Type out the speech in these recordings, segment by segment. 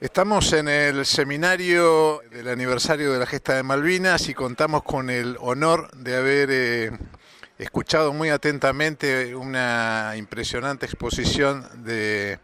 Estamos en el seminario del aniversario de la gesta de Malvinas y contamos con el honor de haber escuchado muy atentamente una impresionante exposición de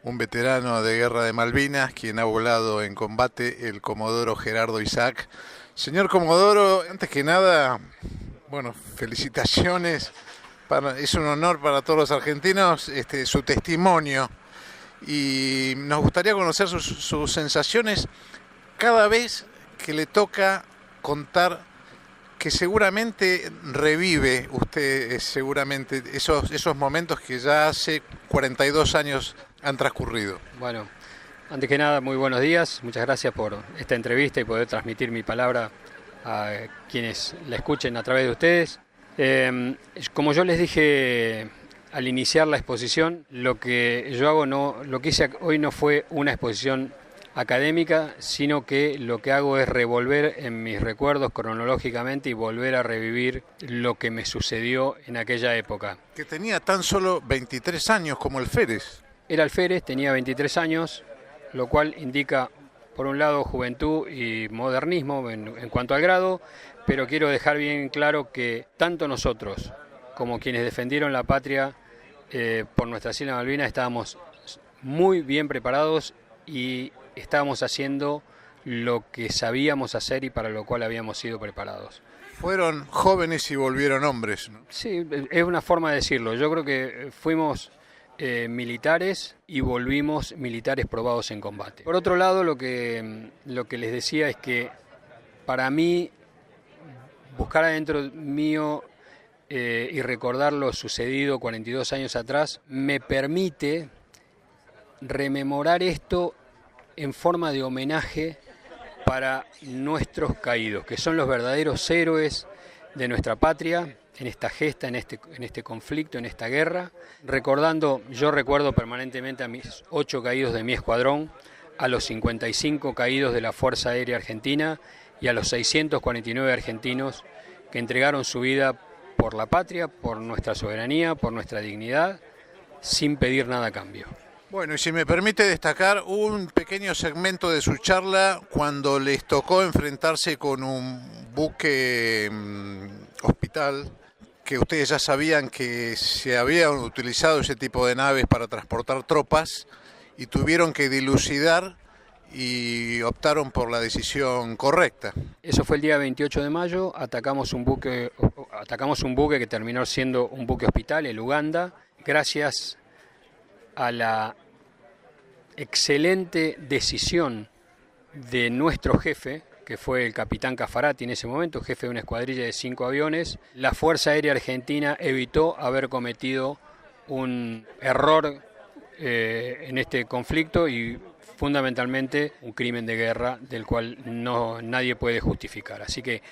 un veterano de guerra de Malvinas, quien ha volado en combate, el comodoro Gerardo Isaac. Señor comodoro, antes que nada, bueno, felicitaciones. Es un honor para todos los argentinos su testimonio. Y nos gustaría conocer sus sensaciones cada vez que le toca contar, que seguramente revive usted seguramente esos momentos que ya hace 42 años han transcurrido. Bueno, antes que nada, muy buenos días. Muchas gracias por esta entrevista y poder transmitir mi palabra a quienes la escuchen a través de ustedes. Como yo les dije al iniciar la exposición, lo que hice hoy no fue una exposición académica, sino que lo que hago es revolver en mis recuerdos cronológicamente y volver a revivir lo que me sucedió en aquella época. Que tenía tan solo 23 años como alférez. Era alférez, tenía 23 años, lo cual indica, por un lado, juventud y modernismo en cuanto al grado, pero quiero dejar bien claro que tanto nosotros como quienes defendieron la patria por nuestras Islas Malvinas estábamos muy bien preparados y estábamos haciendo lo que sabíamos hacer y para lo cual habíamos sido preparados. Fueron jóvenes y volvieron hombres, ¿no? Sí, es una forma de decirlo. Yo creo que fuimos militares y volvimos militares probados en combate. Por otro lado, lo que les decía es que para mí, buscar adentro mío y recordar lo sucedido 42 años atrás me permite rememorar esto en forma de homenaje para nuestros caídos, que son los verdaderos héroes de nuestra patria en esta gesta, en este conflicto, en esta guerra. Yo recuerdo permanentemente a mis 8 caídos de mi escuadrón, a los 55 caídos de la Fuerza Aérea Argentina y a los 649 argentinos que entregaron su vida por la patria, por nuestra soberanía, por nuestra dignidad, sin pedir nada a cambio. Bueno, y si me permite destacar un pequeño segmento de su charla cuando les tocó enfrentarse con un buque hospital, que ustedes ya sabían que se habían utilizado ese tipo de naves para transportar tropas y tuvieron que dilucidar y optaron por la decisión correcta. Eso fue el día 28 de mayo, atacamos un buque que terminó siendo un buque hospital, el Uganda, gracias a la excelente decisión de nuestro jefe, que fue el capitán Caffarati en ese momento, jefe de una escuadrilla de 5 aviones. La Fuerza Aérea Argentina evitó haber cometido un error en este conflicto y fundamentalmente un crimen de guerra del cual nadie puede justificar. Así que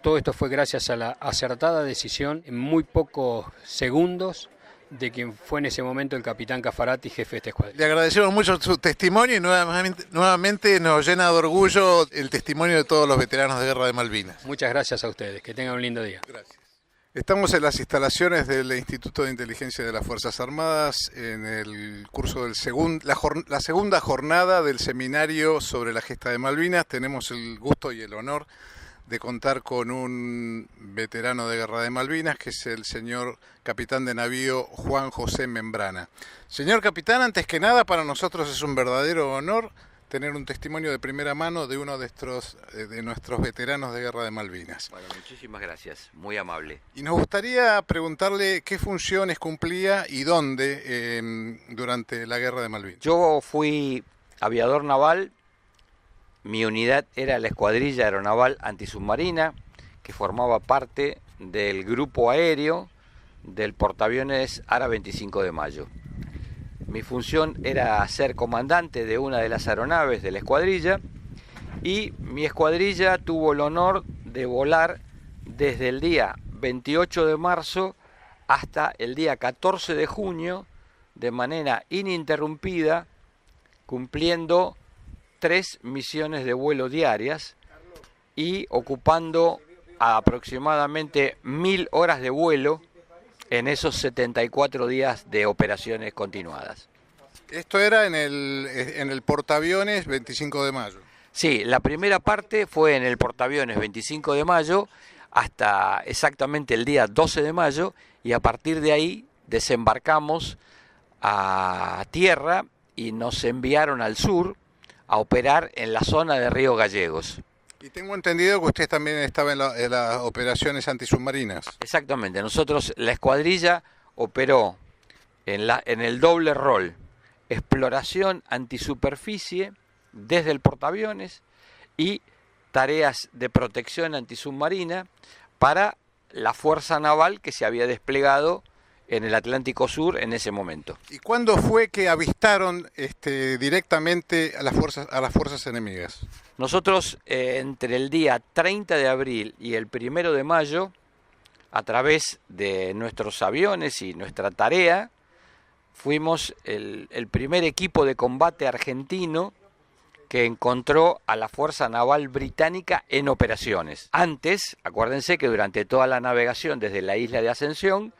todo esto fue gracias a la acertada decisión en muy pocos segundos de quien fue en ese momento el capitán Caffarati, jefe de esta escuadrilla. Le agradecemos mucho su testimonio y nuevamente nos llena de orgullo el testimonio de todos los veteranos de guerra de Malvinas. Muchas gracias a ustedes, que tengan un lindo día. Gracias. Estamos en las instalaciones del Instituto de Inteligencia de las Fuerzas Armadas en el curso del la segunda jornada del seminario sobre la gesta de Malvinas. Tenemos el gusto y el honor de contar con un veterano de guerra de Malvinas, que es el señor capitán de navío Juan José Membrana. Señor capitán, antes que nada, para nosotros es un verdadero honor tener un testimonio de primera mano de uno de nuestros veteranos de guerra de Malvinas. Bueno, muchísimas gracias, muy amable. Y nos gustaría preguntarle qué funciones cumplía y dónde durante la guerra de Malvinas. Yo fui aviador naval, mi unidad era la Escuadrilla Aeronaval Antisubmarina, que formaba parte del grupo aéreo del portaaviones ARA 25 de Mayo. Mi función era ser comandante de una de las aeronaves de la escuadrilla y mi escuadrilla tuvo el honor de volar desde el día 28 de marzo hasta el día 14 de junio de manera ininterrumpida, cumpliendo 3 misiones de vuelo diarias y ocupando aproximadamente 1000 horas de vuelo en esos 74 días de operaciones continuadas. Esto era en el portaaviones 25 de mayo. Sí, la primera parte fue en el portaaviones 25 de mayo hasta exactamente el día 12 de mayo y a partir de ahí desembarcamos a tierra y nos enviaron al sur a operar en la zona de Río Gallegos. Y tengo entendido que usted también estaba en las operaciones antisubmarinas. Exactamente, nosotros, la escuadrilla operó en el doble rol, exploración antisuperficie desde el portaaviones y tareas de protección antisubmarina para la fuerza naval que se había desplegado en el Atlántico Sur en ese momento. ¿Y cuándo fue que avistaron directamente a las fuerzas enemigas? Nosotros entre el día 30 de abril y el 1 de mayo, a través de nuestros aviones y nuestra tarea, fuimos el primer equipo de combate argentino que encontró a la Fuerza Naval Británica en operaciones. Antes, acuérdense que durante toda la navegación desde la isla de Ascensión,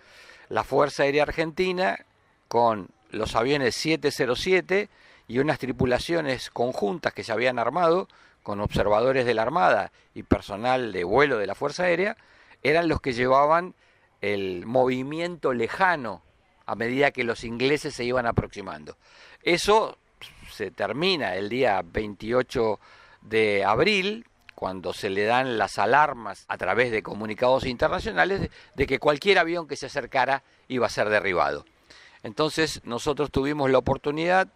la Fuerza Aérea Argentina, con los aviones 707 y unas tripulaciones conjuntas que se habían armado, con observadores de la Armada y personal de vuelo de la Fuerza Aérea, eran los que llevaban el movimiento lejano a medida que los ingleses se iban aproximando. Eso se termina el día 28 de abril, cuando se le dan las alarmas a través de comunicados internacionales de que cualquier avión que se acercara iba a ser derribado. Entonces nosotros tuvimos la oportunidad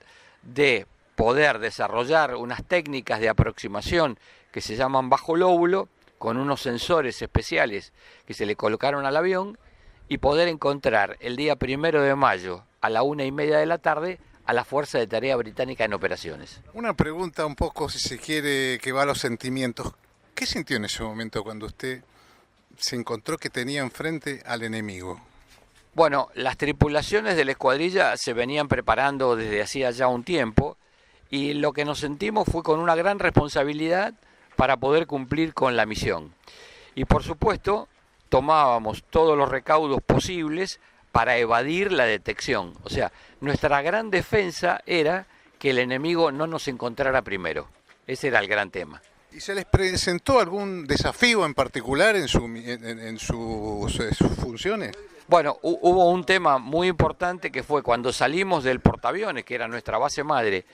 de poder desarrollar unas técnicas de aproximación que se llaman bajo lóbulo, con unos sensores especiales que se le colocaron al avión, y poder encontrar el día 1 de mayo a la 1:30 de la tarde a la Fuerza de Tarea Británica en operaciones. Una pregunta un poco, si se quiere, que va a los sentimientos. ¿Qué sintió en ese momento cuando usted se encontró que tenía enfrente al enemigo? Bueno, las tripulaciones de la escuadrilla se venían preparando desde hacía ya un tiempo y lo que nos sentimos fue con una gran responsabilidad para poder cumplir con la misión. Y por supuesto, tomábamos todos los recaudos posibles para evadir la detección. O sea, nuestra gran defensa era que el enemigo no nos encontrara primero. Ese era el gran tema. ¿Y se les presentó algún desafío en particular en sus funciones? Bueno, hubo un tema muy importante que fue cuando salimos del portaaviones, que era nuestra base madre,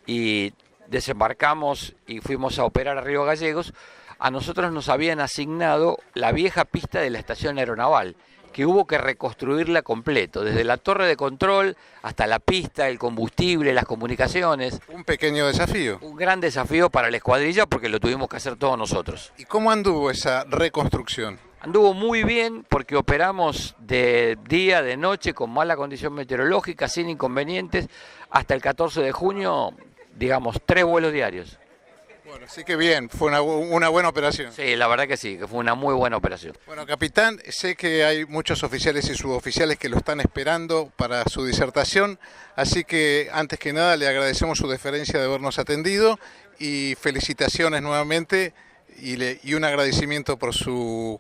y desembarcamos y fuimos a operar a Río Gallegos. A nosotros nos habían asignado la vieja pista de la estación aeronaval, que hubo que reconstruirla completo, desde la torre de control hasta la pista, el combustible, las comunicaciones. Un pequeño desafío. Un gran desafío para la escuadrilla porque lo tuvimos que hacer todos nosotros. ¿Y cómo anduvo esa reconstrucción? Anduvo muy bien porque operamos de día, de noche, con mala condición meteorológica, sin inconvenientes, hasta el 14 de junio, digamos, 3 vuelos diarios. Bueno, así que bien, fue una buena operación. Sí, la verdad que sí, que fue una muy buena operación. Bueno, capitán, sé que hay muchos oficiales y suboficiales que lo están esperando para su disertación, así que antes que nada le agradecemos su deferencia de habernos atendido y felicitaciones nuevamente y un agradecimiento por sus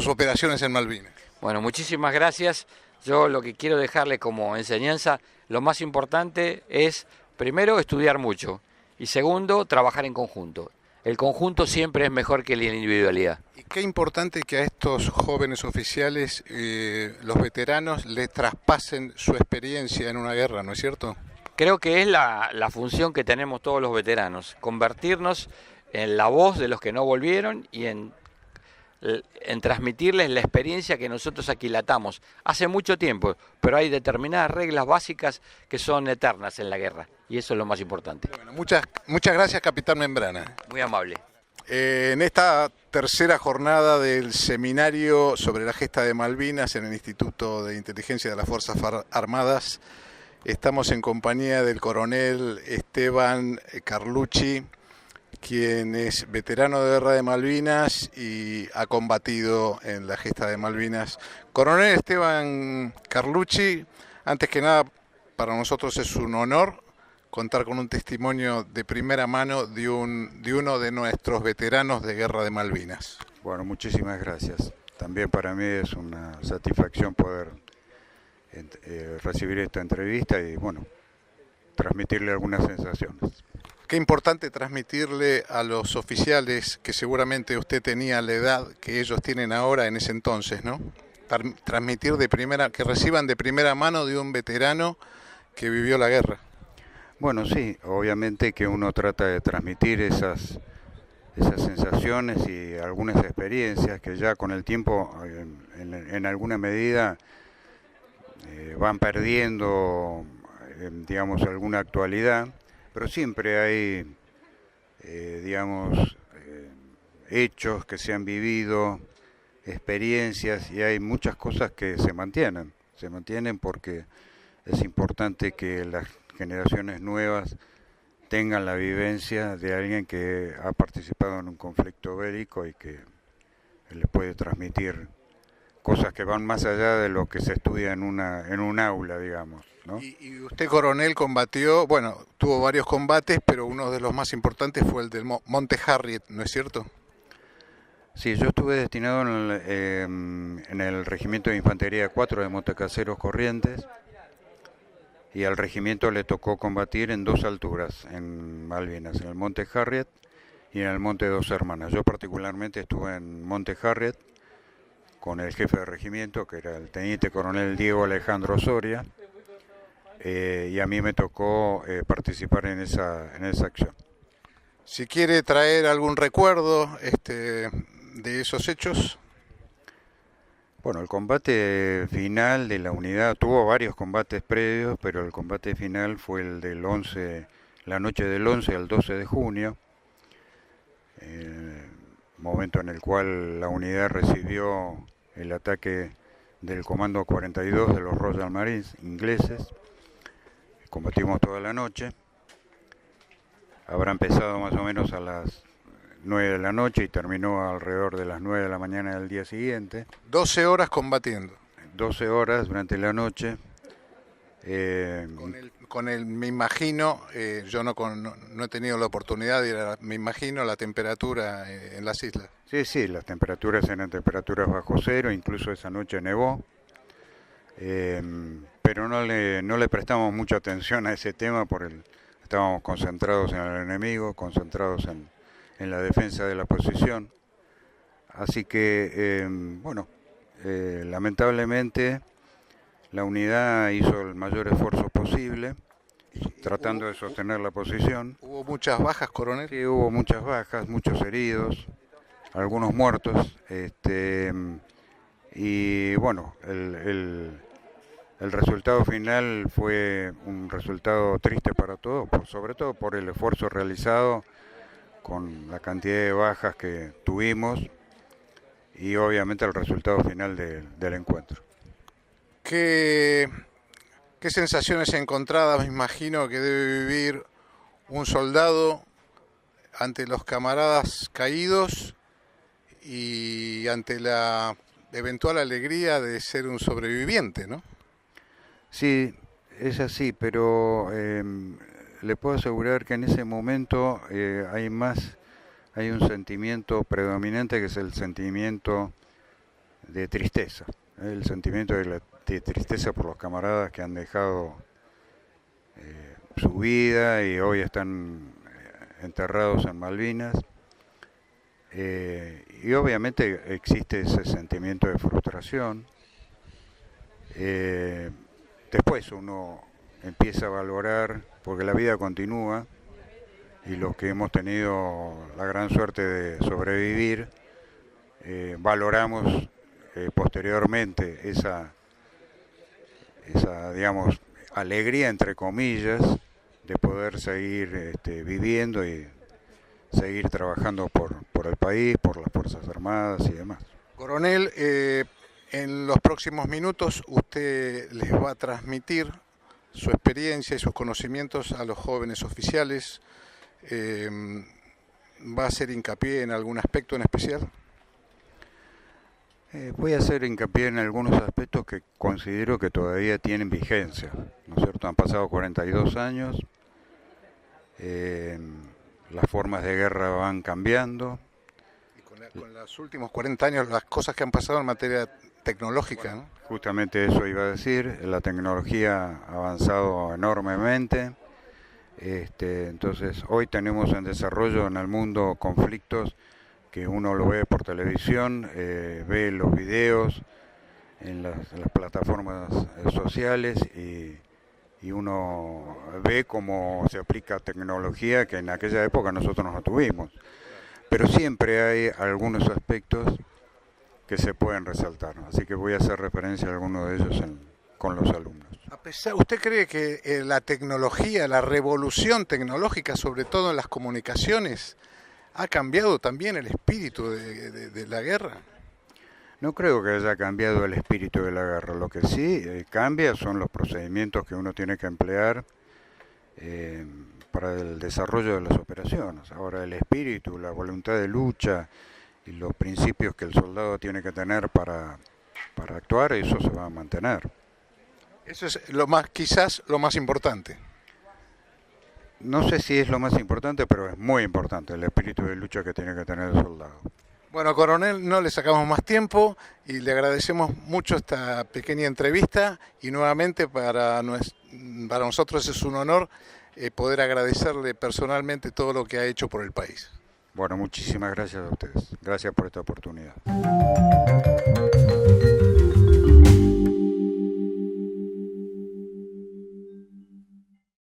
operaciones en Malvinas. Bueno, muchísimas gracias. Yo lo que quiero dejarle como enseñanza, lo más importante es, primero, estudiar mucho. Y segundo, trabajar en conjunto. El conjunto siempre es mejor que la individualidad. Y qué importante que a estos jóvenes oficiales, los veteranos, les traspasen su experiencia en una guerra, ¿no es cierto? Creo que es la función que tenemos todos los veteranos, convertirnos en la voz de los que no volvieron y en transmitirles la experiencia que nosotros aquilatamos hace mucho tiempo, pero hay determinadas reglas básicas que son eternas en la guerra. Y eso es lo más importante. Bueno, muchas gracias, capitán Membrana. Muy amable. En esta tercera jornada del seminario sobre la gesta de Malvinas en el Instituto de Inteligencia de las Fuerzas Armadas, estamos en compañía del coronel Esteban Carlucci, quien es veterano de guerra de Malvinas y ha combatido en la gesta de Malvinas. Coronel Esteban Carlucci, antes que nada, para nosotros es un honor contar con un testimonio de primera mano de uno de nuestros veteranos de guerra de Malvinas. Bueno, muchísimas gracias. También para mí es una satisfacción poder recibir esta entrevista y bueno, transmitirle algunas sensaciones. Qué importante transmitirle a los oficiales que seguramente usted tenía la edad que ellos tienen ahora en ese entonces, ¿no? Transmitir de primera, que reciban de primera mano de un veterano que vivió la guerra. Bueno, sí, obviamente que uno trata de transmitir esas sensaciones y algunas experiencias que ya con el tiempo, en alguna medida, van perdiendo, digamos, alguna actualidad, pero siempre hay, digamos, hechos que se han vivido, experiencias, y hay muchas cosas que se mantienen porque es importante que las generaciones nuevas tengan la vivencia de alguien que ha participado en un conflicto bélico y que le puede transmitir cosas que van más allá de lo que se estudia en un aula, digamos, ¿no? Y usted, coronel, combatió, bueno, tuvo varios combates, pero uno de los más importantes fue el del Monte Harriet, ¿no es cierto? Sí, yo estuve destinado en el Regimiento de Infantería 4 de Montecaseros Corrientes, y al regimiento le tocó combatir en dos alturas en Malvinas, en el Monte Harriet y en el Monte Dos Hermanas. Yo particularmente estuve en Monte Harriet con el jefe de regimiento, que era el teniente coronel Diego Alejandro Soria, y a mí me tocó participar en esa acción. Si quiere traer algún recuerdo de esos hechos. Bueno, el combate final de la unidad, tuvo varios combates previos, pero el combate final fue el del 11, la noche del 11 al 12 de junio, momento en el cual la unidad recibió el ataque del Comando 42 de los Royal Marines ingleses. Combatimos toda la noche, habrá empezado más o menos a las 9 de la noche y terminó alrededor de las 9 de la mañana del día siguiente. 12 horas combatiendo. 12 horas durante la noche. Me imagino, yo no he tenido la oportunidad de ir me imagino la temperatura en las islas. Sí, las temperaturas eran temperaturas bajo cero, incluso esa noche nevó. Pero no le prestamos mucha atención a ese tema porque estábamos concentrados en el enemigo, concentrados en la defensa de la posición. Así que, lamentablemente la unidad hizo el mayor esfuerzo posible tratando de sostener la posición. ¿Hubo muchas bajas, coronel? Sí, hubo muchas bajas, muchos heridos, algunos muertos, y bueno, el resultado final fue un resultado triste para todos, sobre todo por el esfuerzo realizado, con la cantidad de bajas que tuvimos y obviamente el resultado final del encuentro. ¿Qué sensaciones encontradas me imagino que debe vivir un soldado ante los camaradas caídos y ante la eventual alegría de ser un sobreviviente, ¿no? Sí, es así, pero le puedo asegurar que en ese momento hay un sentimiento predominante que es el sentimiento de tristeza, el sentimiento de tristeza por los camaradas que han dejado su vida y hoy están enterrados en Malvinas, y obviamente existe ese sentimiento de frustración. Después uno empieza a valorar, porque la vida continúa, y los que hemos tenido la gran suerte de sobrevivir, valoramos posteriormente esa, digamos, alegría, entre comillas, de poder seguir viviendo y seguir trabajando por el país, por las Fuerzas Armadas y demás. Coronel, en los próximos minutos usted les va a transmitir su experiencia y sus conocimientos a los jóvenes oficiales. ¿Va a hacer hincapié en algún aspecto en especial? Voy a hacer hincapié en algunos aspectos que considero que todavía tienen vigencia, ¿no es cierto? Han pasado 42 años, las formas de guerra van cambiando. Y con los últimos 40 años, las cosas que han pasado en materia tecnológica, ¿no? Justamente eso iba a decir, la tecnología ha avanzado enormemente Entonces, hoy tenemos en desarrollo en el mundo conflictos que uno lo ve por televisión, ve los videos en las plataformas sociales y uno ve cómo se aplica tecnología que en aquella época nosotros no tuvimos. Pero siempre hay algunos aspectos que se pueden resaltar, así que voy a hacer referencia a algunos de ellos con los alumnos. ¿Usted cree que la tecnología, la revolución tecnológica, sobre todo en las comunicaciones, ha cambiado también el espíritu de la guerra? No creo que haya cambiado el espíritu de la guerra. Lo que sí cambia son los procedimientos que uno tiene que emplear para el desarrollo de las operaciones. Ahora el espíritu, la voluntad de lucha y los principios que el soldado tiene que tener para actuar, eso se va a mantener. Eso es quizás lo más importante. No sé si es lo más importante, pero es muy importante el espíritu de lucha que tiene que tener el soldado. Bueno, coronel, no le sacamos más tiempo y le agradecemos mucho esta pequeña entrevista y nuevamente para nosotros es un honor poder agradecerle personalmente todo lo que ha hecho por el país. Bueno, muchísimas gracias a ustedes. Gracias por esta oportunidad.